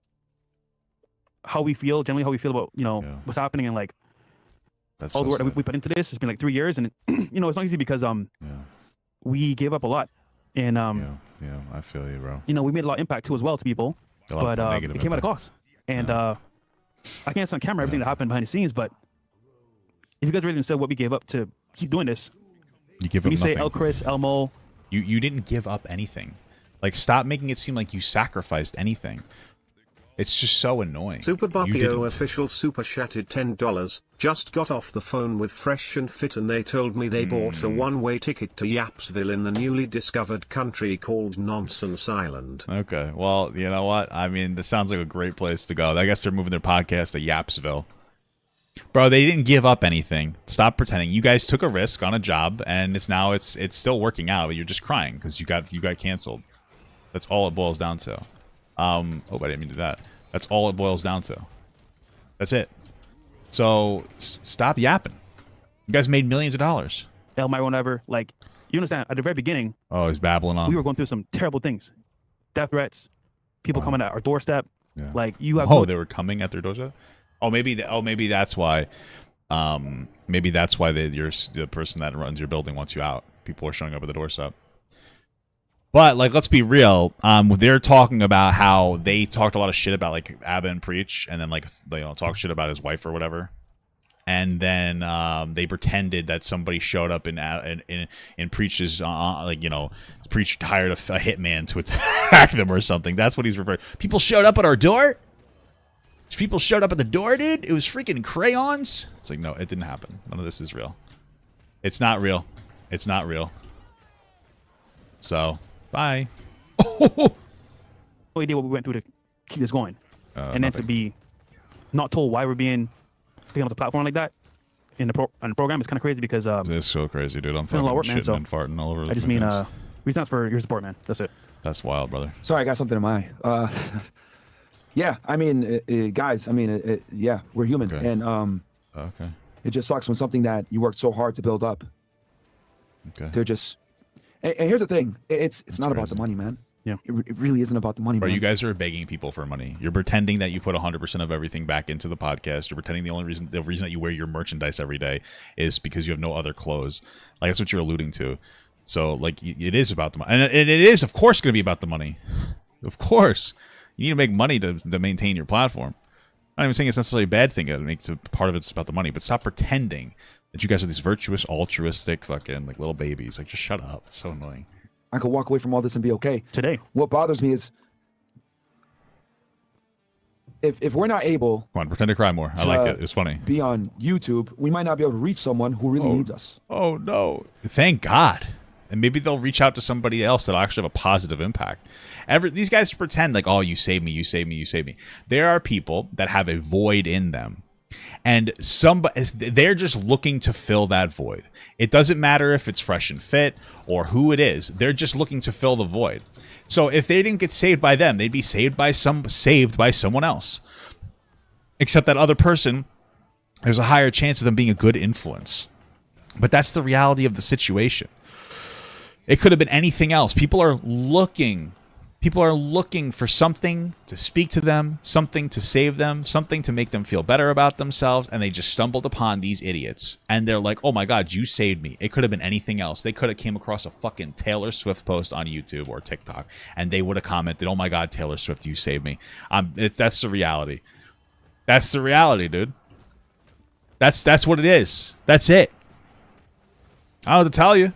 Generally how we feel about what's happening, and like That's all so the work that sad. we put into this. It's been like 3 years, and it's not easy because we gave up a lot, and yeah, I feel you, bro. we made a lot of impact too as well to people, A lot of but negative it came at a impact. cost. And I can't say on camera everything that happened behind the scenes, but if you guys really said what we gave up to keep doing this, You give when up you say nothing. El Chris, Elmo, You didn't give up anything. Like, stop making it seem like you sacrificed anything. It's just so annoying. Super You Boppio didn't. official super chatted $10. Just got off the phone with Fresh and Fit and they told me they bought a one-way ticket to Yapsville in the newly discovered country called Nonsense Island. Okay, well, you know what? I mean, this sounds like a great place to go. I guess they're moving their podcast to Yapsville. Bro, they didn't give up anything. Stop pretending. You guys took a risk on a job, and it's still working out, but you're just crying because you got canceled. That's all it boils down to. Oh, I didn't mean to do that. That's all it boils down to. That's it. So stop yapping. You guys made millions of dollars. Elmo, whatever. Like, you understand? At the very beginning, Oh, he's babbling on. we were going through some terrible things, death threats, people coming at our doorstep. Yeah. Like you have. Oh, they were coming at their doorstep. Maybe that's why. Maybe that's why you're the person that runs your building wants you out. People are showing up at the doorstep. But like, let's be real. They're talking about how they talked a lot of shit about like Abba and Preach, and then like they talk shit about his wife or whatever. And then they pretended that somebody showed up in Preach's Preach hired a hitman to attack them or something. That's what he's referring. People showed up at our door. People showed up at the door, dude. It was freaking crayons. It's like, no, it didn't happen. None of this is real. It's not real. It's not real. So, bye. No idea what we went through to keep this going, and then to be not told why we're being taken off the platform like that in the program is kind of crazy because It's so crazy, dude. I'm been a lot of work, fucking man, shitting so and farting all over. I just mean thanks for your support, man. That's it. That's wild, brother. Sorry, I got something in my eye. Yeah, I mean, guys, I mean, yeah, we're human. Okay. And Okay. it just sucks when something that you worked so hard to build up, Okay. they're just... And here's the thing. It's not about crazy. the money, man. Yeah. It really isn't about the money, Bro, man. you guys are begging people for money. You're pretending that you put 100% of everything back into the podcast. You're pretending the reason that you wear your merchandise every day is because you have no other clothes. Like, that's what you're alluding to. So, like, it is about the money. And it is, of course, going to be about the money. Of course. You need to make money to maintain your platform. I'm not even saying it's necessarily a bad thing. It makes part of it's about the money. But stop pretending that you guys are these virtuous, altruistic, fucking, like, little babies. Like, just shut up. It's so annoying. I could walk away from all this and be okay. Today, What bothers me is if we're not able Come on, pretend to cry more. I like it. It's funny. be on YouTube, we might not be able to reach someone who really needs us. Oh, no. Thank God. And maybe they'll reach out to somebody else that'll actually have a positive impact. These guys pretend like, oh, you save me, you save me, you save me. There are people that have a void in them. And they're just looking to fill that void. It doesn't matter if it's Fresh and Fit or who it is. They're just looking to fill the void. So if they didn't get saved by them, they'd be saved by someone else. Except that other person, there's a higher chance of them being a good influence. But that's the reality of the situation. It could have been anything else. People are looking for something to speak to them, something to save them, something to make them feel better about themselves, and they just stumbled upon these idiots. And they're like, oh my God, you saved me. It could have been anything else. They could have came across a fucking Taylor Swift post on YouTube or TikTok, and they would have commented, oh my God, Taylor Swift, you saved me. That's the reality. That's the reality, dude. That's what it is. That's it. I don't know what to tell you.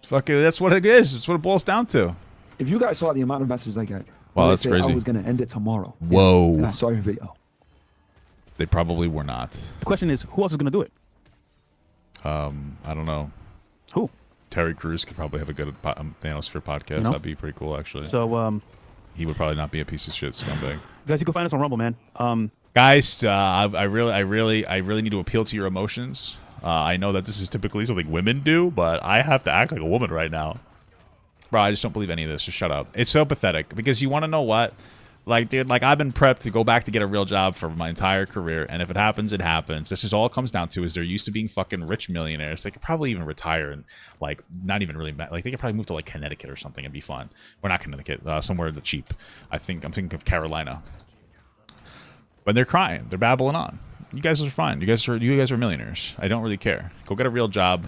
Fucking, that's what it is. That's what it boils down to. If you guys saw the amount of messages I get, wow, that's crazy. I was gonna end it tomorrow. Whoa! And I saw your video. They probably were not. The question is, who else is gonna do it? I don't know. Who? Terry Crews could probably have a good Manosphere podcast. You know? That'd be pretty cool, actually. So, he would probably not be a piece of shit scumbag. guys, you can find us on Rumble, man. Guys, I really need to appeal to your emotions. I know that this is typically something women do, but I have to act like a woman right now. Bro, I just don't believe any of this. Just shut up. It's so pathetic because you want to know what? Like, dude, like I've been prepped to go back to get a real job for my entire career, and if it happens, it happens. This is all it comes down to is they're used to being fucking rich millionaires. They could probably even retire and like not even really like they could probably move to like Connecticut or something and be fun. Or not Connecticut, somewhere the cheap. I'm thinking of Carolina. But they're crying. They're babbling on. You guys are fine. You guys are millionaires. I don't really care. Go get a real job,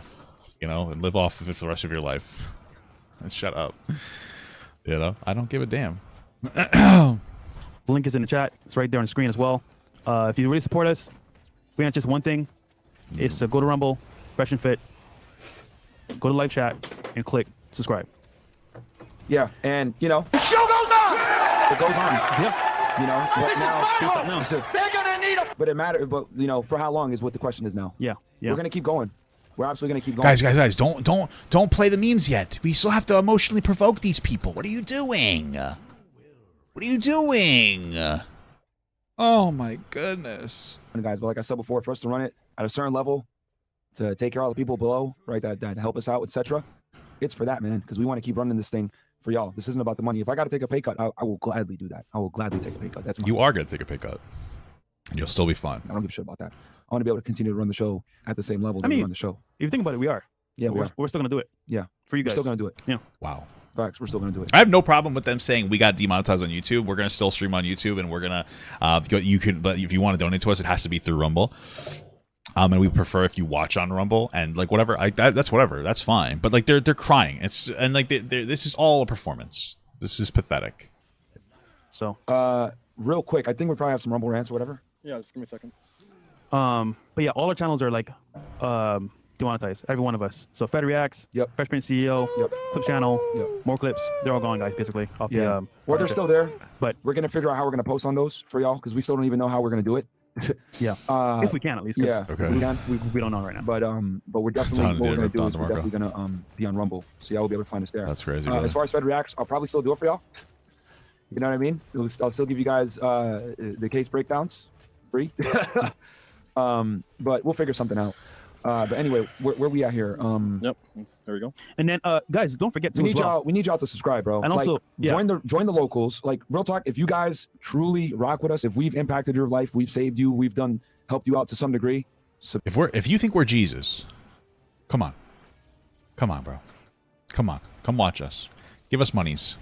you know, and live off of it for the rest of your life. And shut up. You know, I don't give a damn. The link is in the chat. It's right there on the screen as well. If you really support us, we have just one thing. It's to go to Rumble, Fresh and Fit, go to live chat, and click subscribe. Yeah, and you know, the show goes on. It goes on. Yeah. You know, but now, They're gonna need them. But it matters. But you know, for how long is what the question is now. Yeah. We're gonna keep going. We're absolutely gonna keep going. Guys, don't play the memes yet. We still have to emotionally provoke these people. What are you doing? What are you doing? Oh my goodness. And guys, but like I said before, for us to run it at a certain level, to take care of all the people below, right, that help us out, etc. It's for that, man, because we want to keep running this thing for y'all. This isn't about the money. If I got to take a pay cut, I will gladly do that. I will gladly take a pay cut. That's fine. You are gonna take a pay cut, and you'll still be fine. I don't give a shit about that. I want to be able to continue to run the show at the same level that we run the show. If you think about it, we are. Yeah, we're still gonna do it. Yeah, for you guys. We're still gonna do it. Yeah. Wow. Facts. We're still gonna do it. I have no problem with them saying we got demonetized on YouTube. We're gonna still stream on YouTube, and we're gonna you can. But if you want to donate to us, it has to be through Rumble. And we prefer if you watch on Rumble and like whatever. That's whatever. That's fine. But like they're crying. And like this is all a performance. This is pathetic. So real quick, I think we probably have some Rumble rants or whatever. Yeah, just give me a second. But yeah, all our channels are like demonetized. Every one of us. So Fed Reacts, Fresh Prince CEO, Clip Channel, more clips. They're all gone, guys. Basically, off the. Or they're still there, but we're gonna figure out how we're gonna post on those for y'all because we still don't even know how we're gonna do it. Yeah. If we can at least. Yeah. Okay. If we can. We don't know right now. But we're definitely what we're gonna do is we're definitely gonna be on Rumble, so y'all will be able to find us there. That's crazy. As far as Fed Reacts, I'll probably still do it for y'all. You know what I mean? I'll still give you guys the case breakdowns free. But we'll figure something out. But anyway, where we at here? Yep, there we go. And then, guys, don't forget to we need y'all to subscribe, bro. And also, join the locals. Like real talk, if you guys truly rock with us, if we've impacted your life, we've saved you, we've helped you out to some degree. So if you think we're Jesus, come on, bro, come on, come watch us. Give us monies.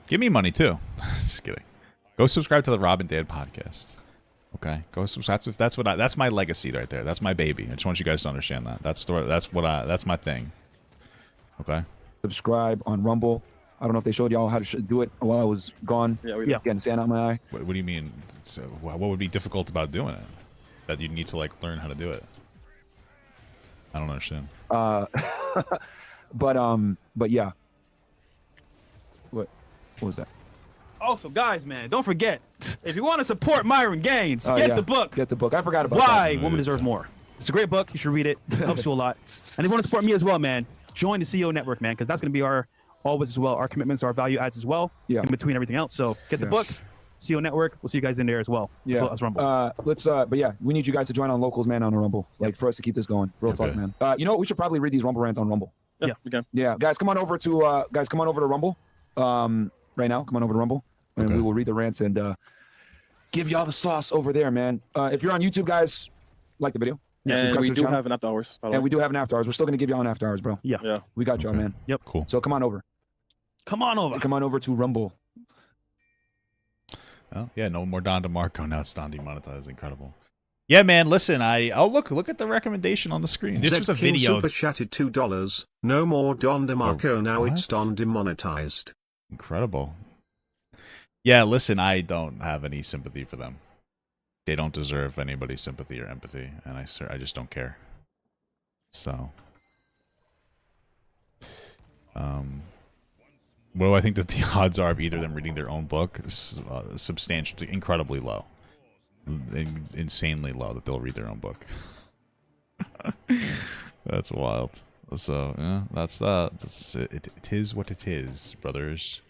Give me money too. Just kidding. Go subscribe to the Rob and Dad podcast. Okay, go subscribe. That's my legacy right there. That's my baby. I just want you guys to understand that. That's my thing. Okay. Subscribe on Rumble. I don't know if they showed y'all how to do it while I was gone. Yeah. Getting sand out my eye. What do you mean? So, what would be difficult about doing it? That you need to like learn how to do it. I don't understand. But yeah. What was that? Also, guys, man, don't forget, if you want to support Myron Gaines, get the book. Get the book. I forgot about Why Woman Deserves More. It's a great book. You should read it. It helps you a lot. And if you want to support me as well, man, join the CEO network, man, because that's going to be our always as well. Our commitments, our value adds as well. Yeah. In between everything else. So get the book, CEO network. We'll see you guys in there as well. Yeah. As well as Rumble. But yeah, we need you guys to join on locals, man, on a Rumble, like for us to keep this going. Real talk, man. You know what? We should probably read these Rumble rants on Rumble. Yeah. We can. Yeah, guys, come on over to Rumble. Right now, come on over to Rumble, and we will read the rants and give y'all the sauce over there, man. If you're on YouTube, guys, like the video. And we do have an after hours. And we do have an after hours. We're still gonna give y'all an after hours, bro. Yeah. Yeah. We got y'all, man. Yep. Cool. So come on over. Come on over. Come on over to Rumble. Oh, yeah, no more Don DeMarco. Now it's Don demonetized. Incredible. Yeah, man, listen, look at the recommendation on the screen. This was a video. Super chatted $2. No more Don DeMarco. Now what? it's Don demonetized. Incredible. Yeah, listen, I don't have any sympathy for them. They don't deserve anybody's sympathy or empathy, and I just don't care. So, what do I think that the odds are of either of them reading their own book? Substantially, incredibly low. Insanely low that they'll read their own book. That's wild. So, yeah, that's that. It is what it is, brothers.